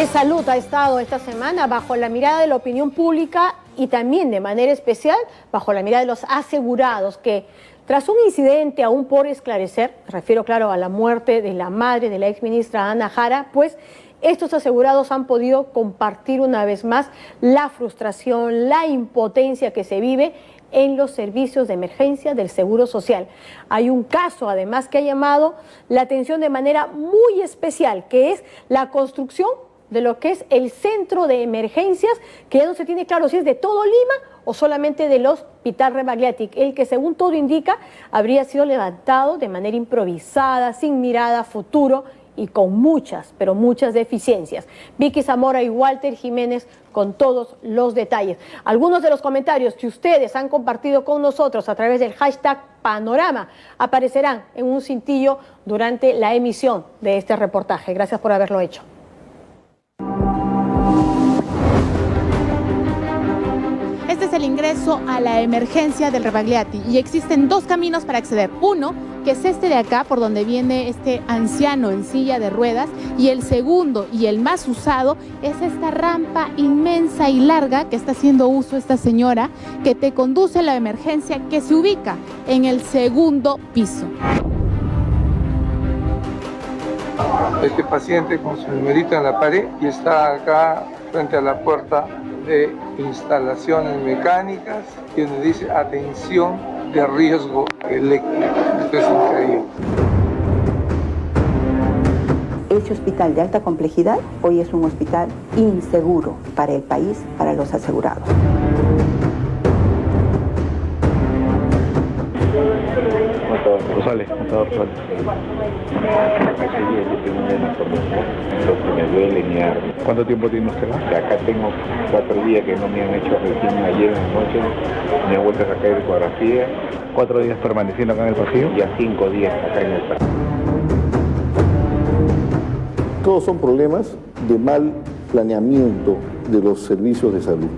Salud ha estado esta semana bajo la mirada de la opinión pública y también de manera especial bajo la mirada de los asegurados que tras un incidente aún por esclarecer, me refiero claro a la muerte de la madre de la exministra Ana Jara, pues estos asegurados han podido compartir una vez más la frustración, la impotencia que se vive en los servicios de emergencia del Seguro Social. Hay un caso además que ha llamado la atención de manera muy especial, que es la construcción de lo que es el centro de emergencias, que ya no se tiene claro si es de todo Lima o solamente del Hospital Rebagliati, el que según todo indica habría sido levantado de manera improvisada, sin mirada a futuro y con muchas, pero muchas deficiencias. Vicky Zamora y Walter Jiménez con todos los detalles. Algunos de los comentarios que ustedes han compartido con nosotros a través del hashtag Panorama aparecerán en un cintillo durante la emisión de este reportaje. Gracias por haberlo hecho. Este es el ingreso a la emergencia del Rebagliati y existen dos caminos para acceder. Uno, que es este de acá, por donde viene este anciano en silla de ruedas, y el segundo y el más usado es esta rampa inmensa y larga que está haciendo uso esta señora, que te conduce a la emergencia que se ubica en el segundo piso. Este paciente con su numerito en la pared y está acá frente a la puerta de instalaciones mecánicas y donde dice atención de riesgo eléctrico. Esto es increíble. Este hospital de alta complejidad hoy es un hospital inseguro para el país, para los asegurados. Rosales. Lo que me duele mi arma. ¿Cuánto tiempo tiene usted? Acá tengo 4 días que no me han hecho recién ayer en la noche, me ha vuelto a sacar ecografía. 4 días permaneciendo acá en el pasillo. Ya 5 días acá en el pasillo. Todos son problemas de mal planeamiento de los servicios de salud.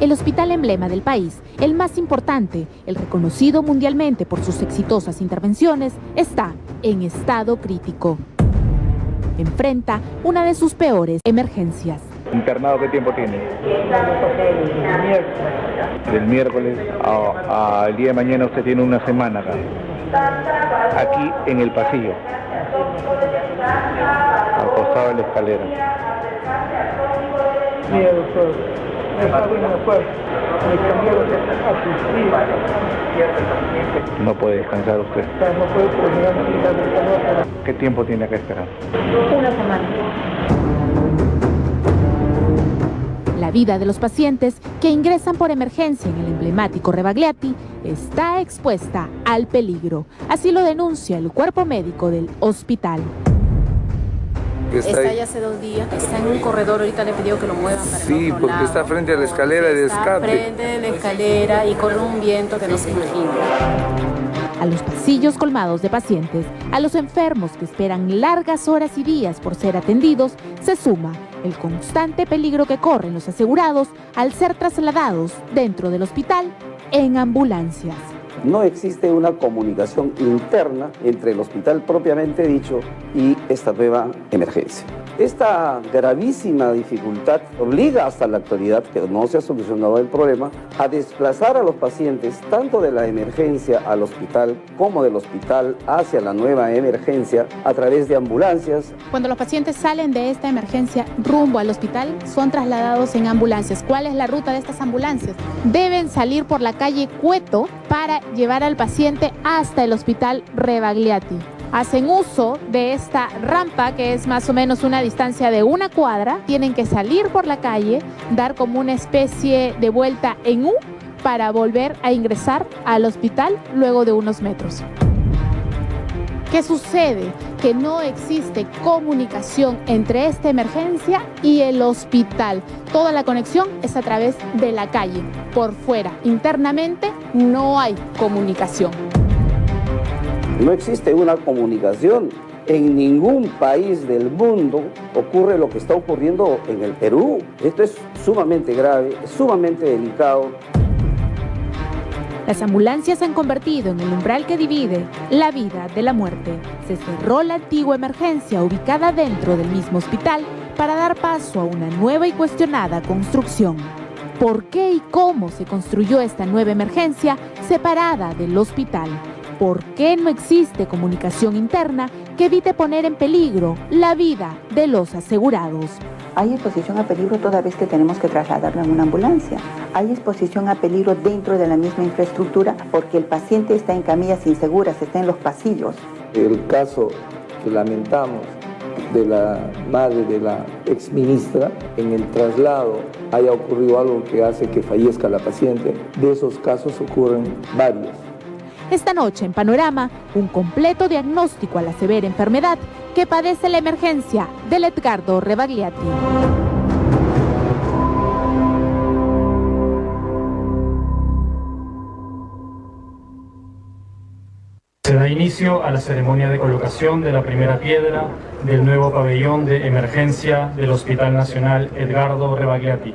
El hospital emblema del país, el más importante, el reconocido mundialmente por sus exitosas intervenciones, está en estado crítico. Enfrenta una de sus peores emergencias. ¿Internado qué tiempo tiene? Del miércoles al día de mañana usted tiene una semana acá. Aquí en el pasillo, al costado de la escalera. No puede descansar usted. ¿Qué tiempo tiene que esperar? Una semana. La vida de los pacientes que ingresan por emergencia en el emblemático Rebagliati está expuesta al peligro. Así lo denuncia el cuerpo médico del hospital. Está ya hace 2 días, está en un corredor, ahorita le he pedido que lo muevan para Sí, el otro porque lado, está frente a la escalera de escape. Está frente de la escalera y corre un viento que no se imagina. A los pasillos colmados de pacientes, a los enfermos que esperan largas horas y días por ser atendidos, se suma el constante peligro que corren los asegurados al ser trasladados dentro del hospital en ambulancias. No existe una comunicación interna entre el hospital propiamente dicho y esta nueva emergencia. Esta gravísima dificultad obliga hasta la actualidad, que no se ha solucionado el problema, a desplazar a los pacientes tanto de la emergencia al hospital como del hospital hacia la nueva emergencia a través de ambulancias. Cuando los pacientes salen de esta emergencia rumbo al hospital, son trasladados en ambulancias. ¿Cuál es la ruta de estas ambulancias? Deben salir por la calle Cueto para llevar al paciente hasta el hospital Rebagliati. Hacen uso de esta rampa, que es más o menos una distancia de 1 cuadra. Tienen que salir por la calle, dar como una especie de vuelta en U para volver a ingresar al hospital luego de unos metros. ¿Qué sucede? Que no existe comunicación entre esta emergencia y el hospital. Toda la conexión es a través de la calle. Por fuera, internamente, no hay comunicación. No existe una comunicación. En ningún país del mundo ocurre lo que está ocurriendo en el Perú. Esto es sumamente grave, sumamente delicado. Las ambulancias se han convertido en el umbral que divide la vida de la muerte. Se cerró la antigua emergencia ubicada dentro del mismo hospital para dar paso a una nueva y cuestionada construcción. ¿Por qué y cómo se construyó esta nueva emergencia separada del hospital? ¿Por qué no existe comunicación interna que evite poner en peligro la vida de los asegurados? Hay exposición a peligro toda vez que tenemos que trasladarlo en una ambulancia. Hay exposición a peligro dentro de la misma infraestructura porque el paciente está en camillas inseguras, está en los pasillos. El caso que lamentamos de la madre de la exministra, en el traslado haya ocurrido algo que hace que fallezca la paciente. De esos casos ocurren varios. Esta noche en Panorama, un completo diagnóstico a la severa enfermedad que padece la emergencia del Edgardo Rebagliati. Se da inicio a la ceremonia de colocación de la primera piedra del nuevo pabellón de emergencia del Hospital Nacional Edgardo Rebagliati.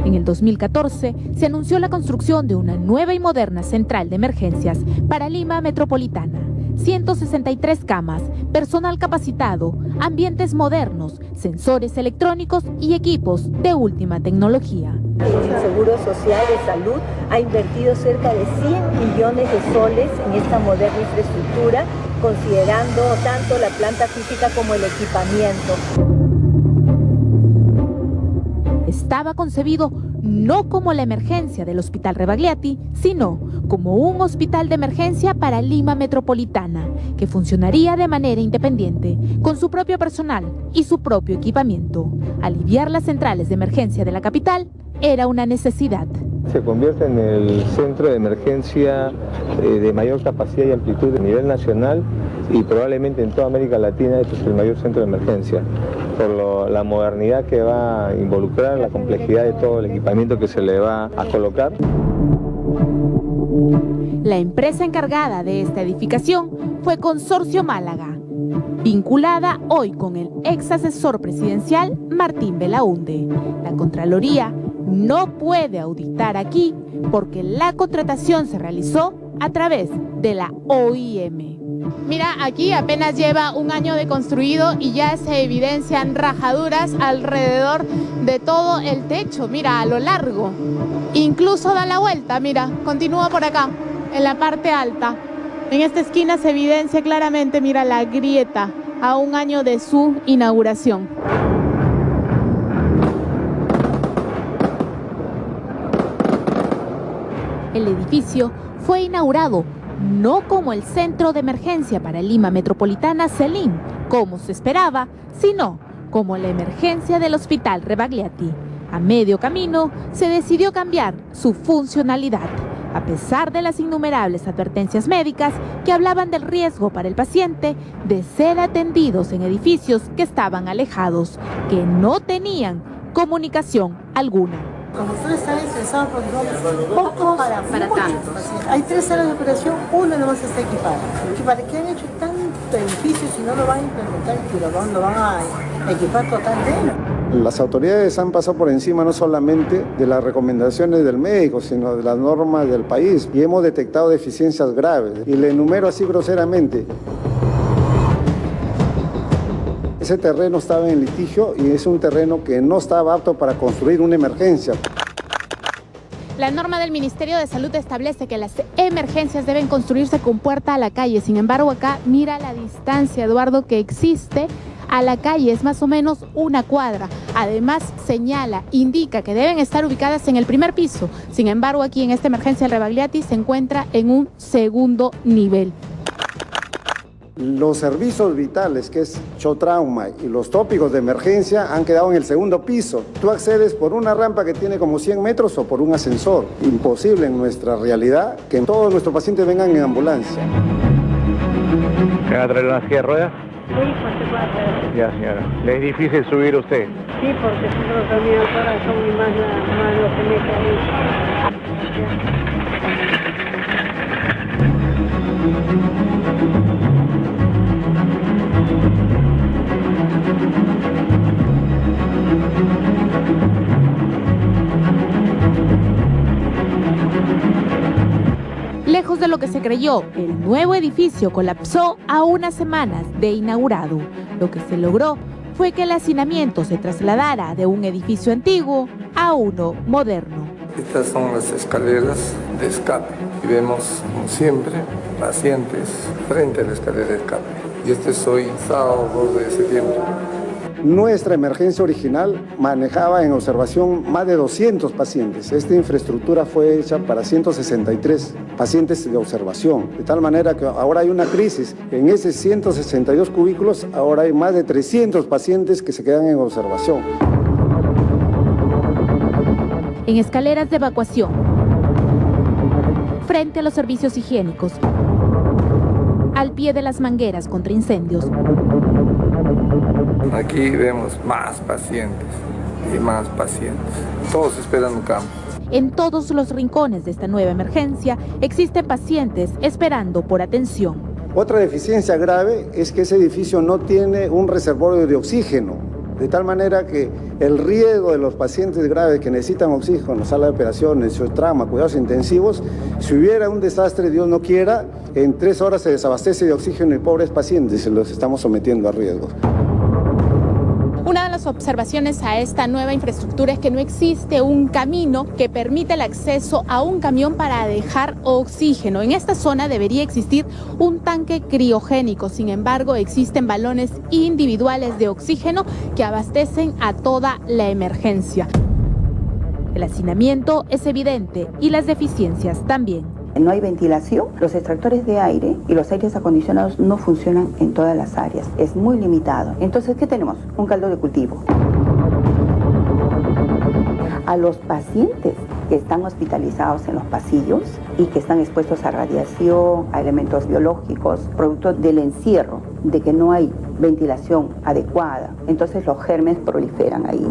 En el 2014 se anunció la construcción de una nueva y moderna central de emergencias para Lima Metropolitana. 163 camas, personal capacitado, ambientes modernos, sensores electrónicos y equipos de última tecnología. El Seguro Social de Salud ha invertido cerca de 100 millones de soles en esta moderna infraestructura, considerando tanto la planta física como el equipamiento. Estaba concebido no como la emergencia del Hospital Rebagliati, sino como un hospital de emergencia para Lima Metropolitana, que funcionaría de manera independiente, con su propio personal y su propio equipamiento. Aliviar las centrales de emergencia de la capital era una necesidad. Se convierte en el centro de emergencia de mayor capacidad y amplitud a nivel nacional y probablemente en toda América Latina. Este es el mayor centro de emergencia, por la modernidad que va a involucrar, la complejidad de todo el equipamiento que se le va a colocar. La empresa encargada de esta edificación fue Consorcio Málaga, vinculada hoy con el ex asesor presidencial Martín Belaunde. La Contraloría no puede auditar aquí porque la contratación se realizó a través de la OIM. Mira, aquí apenas lleva un año de construido y ya se evidencian rajaduras alrededor de todo el techo. Mira, a lo largo. Incluso da la vuelta, mira, continúa por acá, en la parte alta. En esta esquina se evidencia claramente, mira, la grieta a un año de su inauguración. El edificio fue inaugurado no como el centro de emergencia para Lima Metropolitana CELIM, como se esperaba, sino como la emergencia del Hospital Rebagliati. A medio camino se decidió cambiar su funcionalidad, a pesar de las innumerables advertencias médicas que hablaban del riesgo para el paciente de ser atendidos en edificios que estaban alejados, que no tenían comunicación alguna. Como ustedes saben, se pensaban pocos para tantos. Hay 3 salas de operación, una nomás está equipada. ¿Y para qué han hecho tanto edificio si no lo van a implementar y lo van a equipar totalmente? Las autoridades han pasado por encima no solamente de las recomendaciones del médico, sino de las normas del país y hemos detectado deficiencias graves. Y le enumero así groseramente. Ese terreno estaba en litigio y es un terreno que no estaba apto para construir una emergencia. La norma del Ministerio de Salud establece que las emergencias deben construirse con puerta a la calle. Sin embargo, acá mira la distancia, Eduardo, que existe a la calle, es más o menos 1 cuadra. Además, señala, indica que deben estar ubicadas en el primer piso. Sin embargo, aquí en esta emergencia del Rebagliati se encuentra en un segundo nivel. Los servicios vitales, que es shock-trauma y los tópicos de emergencia, han quedado en el segundo piso. Tú accedes por una rampa que tiene como 100 metros o por un ascensor. Imposible en nuestra realidad que todos nuestros pacientes vengan en ambulancia. ¿Me va a traer una silla de ruedas? Sí, pues se puede hacer. Ya, señora. ¿Le es difícil subir usted? Sí, porque si no también el corazón y más lo que me cae. creyó que el nuevo edificio colapsó a unas semanas de inaugurado. Lo que se logró fue que el hacinamiento se trasladara de un edificio antiguo a uno moderno. Estas son las escaleras de escape y vemos, como siempre, pacientes frente a la escalera de escape. Y este es hoy, sábado 2 de septiembre. Nuestra emergencia original manejaba en observación más de 200 pacientes. Esta infraestructura fue hecha para 163 pacientes de observación, de tal manera que ahora hay una crisis. En esos 162 cubículos ahora hay más de 300 pacientes que se quedan en observación. En escaleras de evacuación, frente a los servicios higiénicos, al pie de las mangueras contra incendios. Aquí vemos más pacientes y más pacientes, todos esperando cama. En todos los rincones de esta nueva emergencia existen pacientes esperando por atención. Otra deficiencia grave es que ese edificio no tiene un reservorio de oxígeno, de tal manera que el riesgo de los pacientes graves que necesitan oxígeno en la sala de operaciones, trauma, cuidados intensivos, si hubiera un desastre, Dios no quiera, en 3 horas se desabastece de oxígeno y pobres pacientes se los estamos sometiendo a riesgos. Una de las observaciones a esta nueva infraestructura es que no existe un camino que permita el acceso a un camión para dejar oxígeno. En esta zona debería existir un tanque criogénico, sin embargo existen balones individuales de oxígeno que abastecen a toda la emergencia. El hacinamiento es evidente y las deficiencias también. No hay ventilación, los extractores de aire y los aires acondicionados no funcionan en todas las áreas, es muy limitado. Entonces, ¿qué tenemos? Un caldo de cultivo. A los pacientes que están hospitalizados en los pasillos y que están expuestos a radiación, a elementos biológicos, producto del encierro, de que no hay ventilación adecuada, entonces los gérmenes proliferan ahí.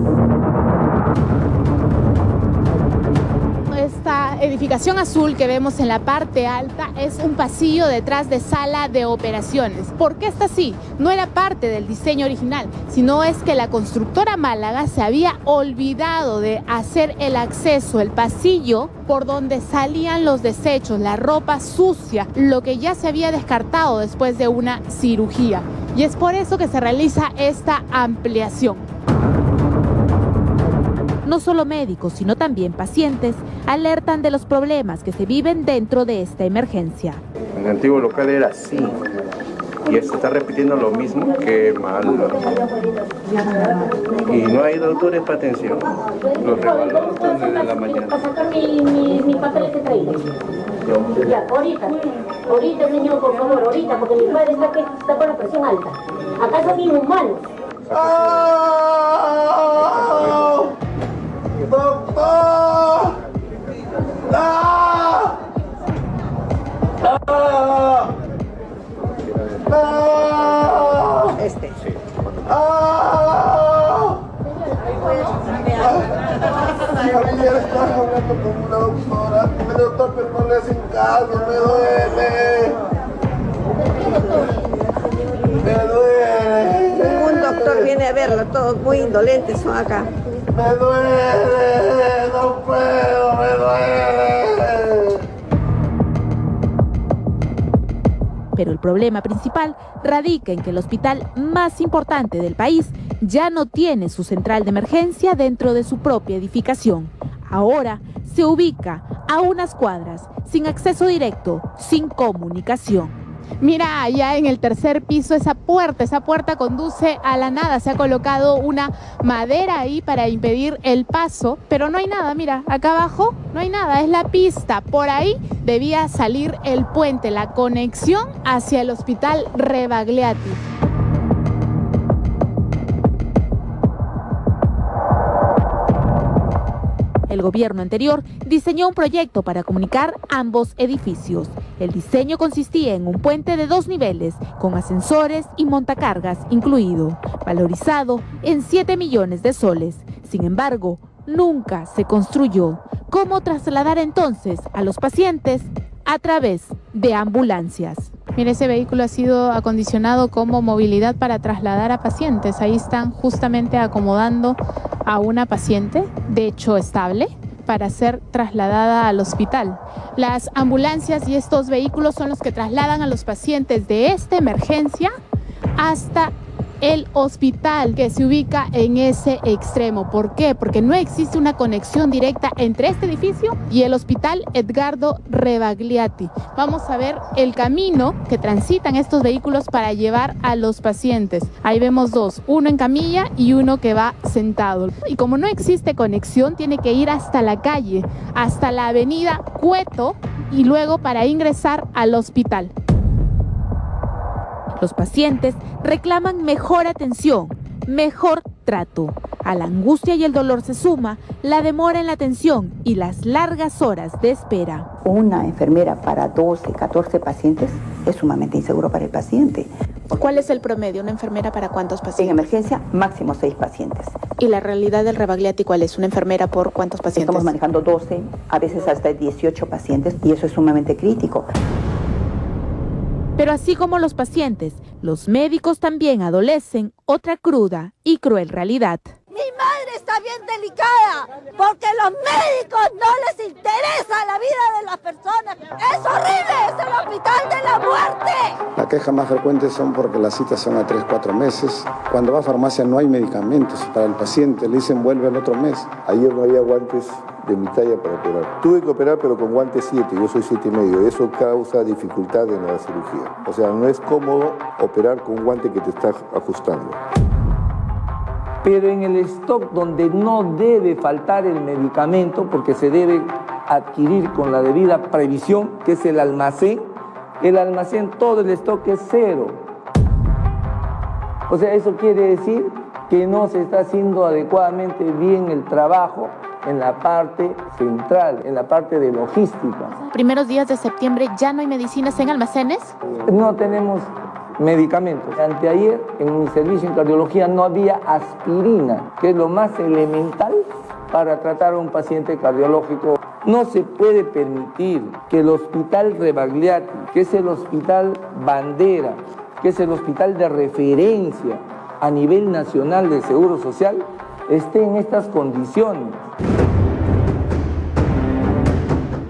Esta edificación azul que vemos en la parte alta es un pasillo detrás de sala de operaciones. ¿Por qué está así? No era parte del diseño original, sino es que la constructora Málaga se había olvidado de hacer el acceso, el pasillo por donde salían los desechos, la ropa sucia, lo que ya se había descartado después de una cirugía. Y es por eso que se realiza esta ampliación. No solo médicos, sino también pacientes alertan de los problemas que se viven dentro de esta emergencia. En el antiguo local era así, y se está repitiendo lo mismo, que mal. Y no hay doctores para atención. Los revalos desde la mañana. Para sacar mis papeles que traído. Ya, ahorita señor, por favor, ahorita, porque mi padre está con la presión alta. Acá son inhumanos. ¡Doctor! ¡Ah! ¡Ah! ¡Ah! Este. ¡Ah! Ayer estaba hablando con una doctora. El doctor, pero no le hacen caso, me duele. Me duele. Ningún doctor viene a verlo, todos muy indolentes son acá. Me duele, no puedo, me duele. Pero el problema principal radica en que el hospital más importante del país ya no tiene su central de emergencia dentro de su propia edificación. Ahora se ubica a unas cuadras, sin acceso directo, sin comunicación. Mira allá en el tercer piso esa puerta conduce a la nada. Se ha colocado una madera ahí para impedir el paso, pero no hay nada, mira, acá abajo no hay nada, es la pista. Por ahí debía salir el puente, la conexión hacia el hospital Rebagliati. El gobierno anterior diseñó un proyecto para comunicar ambos edificios. El diseño consistía en un puente de 2 niveles, con ascensores y montacargas incluido, valorizado en 7 millones de soles. Sin embargo, nunca se construyó. ¿Cómo trasladar entonces a los pacientes? A través de ambulancias. Mire, ese vehículo ha sido acondicionado como movilidad para trasladar a pacientes. Ahí están justamente acomodando a una paciente, de hecho estable, para ser trasladada al hospital. Las ambulancias y estos vehículos son los que trasladan a los pacientes de esta emergencia hasta el hospital que se ubica en ese extremo. ¿Por qué? Porque no existe una conexión directa entre este edificio y el hospital Edgardo Rebagliati. Vamos a ver el camino que transitan estos vehículos para llevar a los pacientes. Ahí vemos dos, uno en camilla y uno que va sentado. Y como no existe conexión, tiene que ir hasta la calle, hasta la avenida Cueto y luego para ingresar al hospital. Los pacientes reclaman mejor atención, mejor trato. A la angustia y el dolor se suma la demora en la atención y las largas horas de espera. Una enfermera para 12, 14 pacientes es sumamente inseguro para el paciente. ¿Cuál es el promedio? ¿Una enfermera para cuántos pacientes? En emergencia, máximo 6 pacientes. ¿Y la realidad del Rebagliati cuál es? ¿Una enfermera por cuántos pacientes? Estamos manejando 12, a veces hasta 18 pacientes y eso es sumamente crítico. Pero así como los pacientes, los médicos también adolecen otra cruda y cruel realidad. Mi madre está bien delicada porque los médicos no les interesa la vida de las personas. ¡Es horrible! ¡Es el hospital de la muerte! La queja más frecuente son porque las citas son a 3-4 meses. Cuando va a farmacia no hay medicamentos para el paciente, le dicen vuelve el otro mes. Ayer no había guantes de mi talla para operar. Tuve que operar pero con guantes 7, yo soy 7,5. Eso causa dificultad en la cirugía. O sea, no es cómodo operar con un guante que te está ajustando. Pero en el stock donde no debe faltar el medicamento, porque se debe adquirir con la debida previsión, que es el almacén todo el stock es cero. O sea, eso quiere decir que no se está haciendo adecuadamente bien el trabajo en la parte central, en la parte de logística. Primeros días de septiembre, ¿ya no hay medicinas en almacenes? No tenemos medicamentos. Anteayer en mi servicio en cardiología no había aspirina, que es lo más elemental para tratar a un paciente cardiológico. No se puede permitir que el hospital Rebagliati, que es el hospital bandera, que es el hospital de referencia a nivel nacional del Seguro Social, esté en estas condiciones.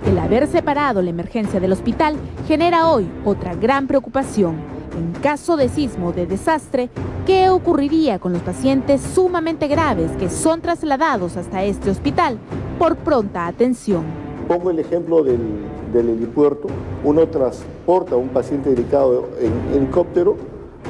El haber separado la emergencia del hospital genera hoy otra gran preocupación. En caso de sismo o de desastre, ¿qué ocurriría con los pacientes sumamente graves que son trasladados hasta este hospital por pronta atención? Pongo el ejemplo del helipuerto. Uno transporta a un paciente delicado en helicóptero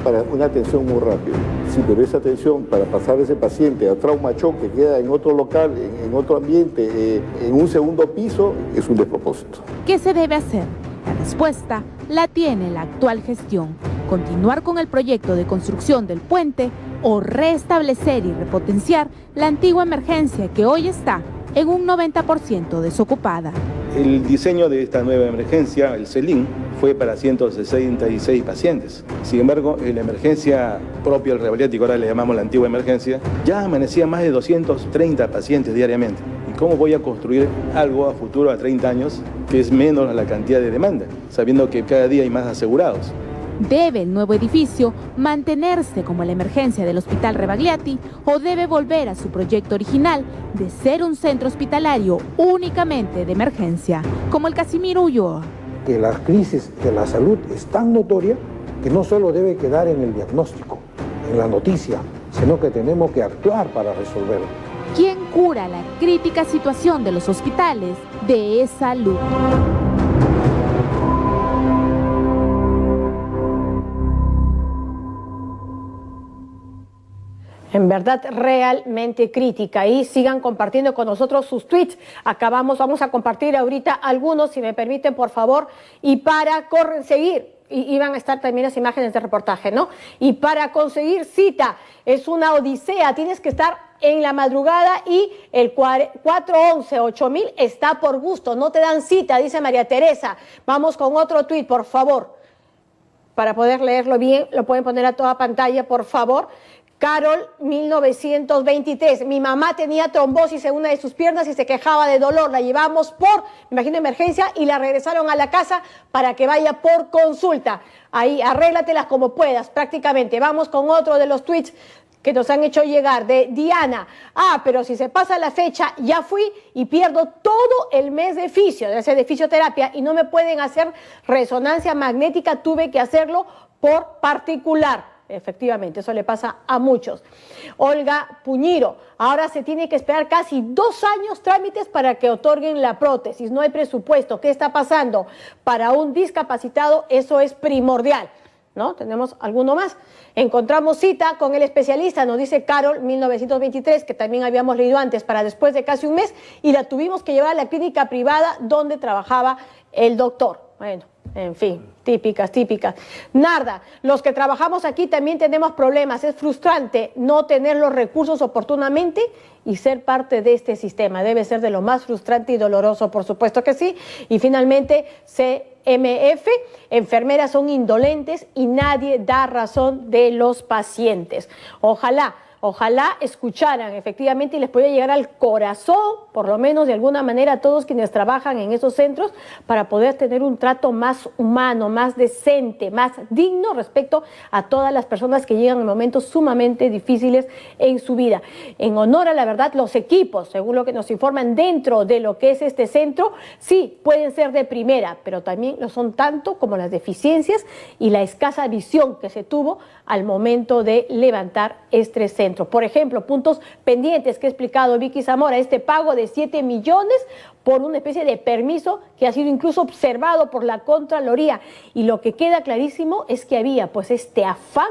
para una atención muy rápida. Sí, pero esa atención para pasar a ese paciente a trauma shock que queda en otro local, en otro ambiente, en un segundo piso, es un despropósito. ¿Qué se debe hacer? La respuesta la tiene la actual gestión. Continuar con el proyecto de construcción del puente o restablecer y repotenciar la antigua emergencia que hoy está en un 90% desocupada. El diseño de esta nueva emergencia, el CELIN, fue para 166 pacientes. Sin embargo, en la emergencia propia del Rebagliati, ahora le llamamos la antigua emergencia, ya amanecía más de 230 pacientes diariamente. ¿Y cómo voy a construir algo a futuro, a 30 años, que es menos la cantidad de demanda, sabiendo que cada día hay más asegurados? ¿Debe el nuevo edificio mantenerse como la emergencia del Hospital Rebagliati o debe volver a su proyecto original de ser un centro hospitalario únicamente de emergencia, como el Casimiro Ulloa? Que la crisis de la salud es tan notoria que no solo debe quedar en el diagnóstico, en la noticia, sino que tenemos que actuar para resolverlo. ¿Quién cura la crítica situación de los hospitales de salud? En verdad, realmente crítica. Y sigan compartiendo con nosotros sus tweets. Vamos a compartir ahorita algunos, si me permiten, por favor. Y para conseguir, y van a estar también las imágenes de reportaje, ¿no? Y para conseguir cita, es una odisea. Tienes que estar en la madrugada y el 411-8000 está por gusto. No te dan cita, dice María Teresa. Vamos con otro tweet, por favor. Para poder leerlo bien, lo pueden poner a toda pantalla, por favor. Carol, 1923. Mi mamá tenía trombosis en una de sus piernas y se quejaba de dolor. La llevamos me imagino, emergencia y la regresaron a la casa para que vaya por consulta. Ahí, arréglatelas como puedas, prácticamente. Vamos con otro de los tweets. que nos han hecho llegar de Diana. Pero si se pasa la fecha, ya fui y pierdo todo el mes de fisioterapia y no me pueden hacer resonancia magnética, tuve que hacerlo por particular. Efectivamente, eso le pasa a muchos. Olga Puñiro, ahora se tiene que esperar casi 2 años trámites para que otorguen la prótesis. No hay presupuesto. ¿Qué está pasando? Para un discapacitado eso es primordial, ¿no? ¿Tenemos alguno más? Encontramos cita con el especialista, nos dice Carol, 1923, que también habíamos leído antes, para después de casi un mes, y la tuvimos que llevar a la clínica privada donde trabajaba el doctor. Bueno, en fin, típicas. Narda, los que trabajamos aquí también tenemos problemas. Es frustrante no tener los recursos oportunamente y ser parte de este sistema. Debe ser de lo más frustrante y doloroso, por supuesto que sí. Y finalmente, CMF, enfermeras son indolentes y nadie da razón de los pacientes. Ojalá escucharan efectivamente y les pueda llegar al corazón, por lo menos de alguna manera, a todos quienes trabajan en esos centros para poder tener un trato más humano, más decente, más digno respecto a todas las personas que llegan en momentos sumamente difíciles en su vida. En honor a la verdad, los equipos, según lo que nos informan dentro de lo que es este centro, sí pueden ser de primera, pero también lo son tanto como las deficiencias y la escasa visión que se tuvo al momento de levantar este centro. Por ejemplo, puntos pendientes que ha explicado Vicky Zamora, este pago de 7 millones por una especie de permiso que ha sido incluso observado por la Contraloría. Y lo que queda clarísimo es que había pues este afán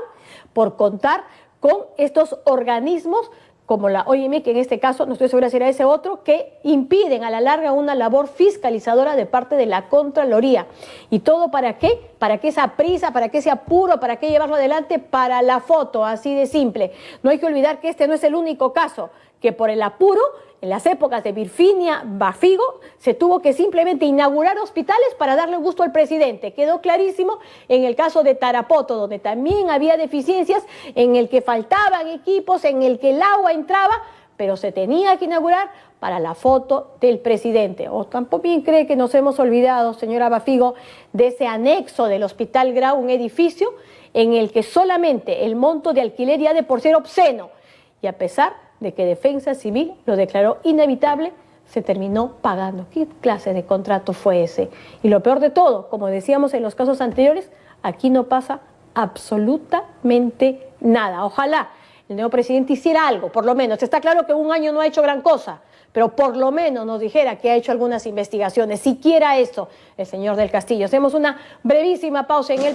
por contar con estos organismos como la OIM, que en este caso, no estoy segura si era ese otro, que impiden a la larga una labor fiscalizadora de parte de la Contraloría. ¿Y todo para qué? ¿Para qué esa prisa? ¿Para qué ese apuro? ¿Para qué llevarlo adelante? Para la foto, así de simple. No hay que olvidar que este no es el único caso, que por el apuro, en las épocas de Virfinia Bafigo, se tuvo que simplemente inaugurar hospitales para darle gusto al presidente. Quedó clarísimo en el caso de Tarapoto, donde también había deficiencias, en el que faltaban equipos, en el que el agua entraba, pero se tenía que inaugurar para la foto del presidente. O tampoco bien cree que nos hemos olvidado, señora Bafigo, de ese anexo del Hospital Grau, un edificio en el que solamente el monto de alquiler ya de por ser obsceno, y a pesar de que Defensa Civil lo declaró inevitable, se terminó pagando. ¿Qué clase de contrato fue ese? Y lo peor de todo, como decíamos en los casos anteriores, aquí no pasa absolutamente nada. Ojalá el nuevo presidente hiciera algo, por lo menos. Está claro que un año no ha hecho gran cosa, pero por lo menos nos dijera que ha hecho algunas investigaciones, siquiera eso, el señor del Castillo. Hacemos una brevísima pausa en el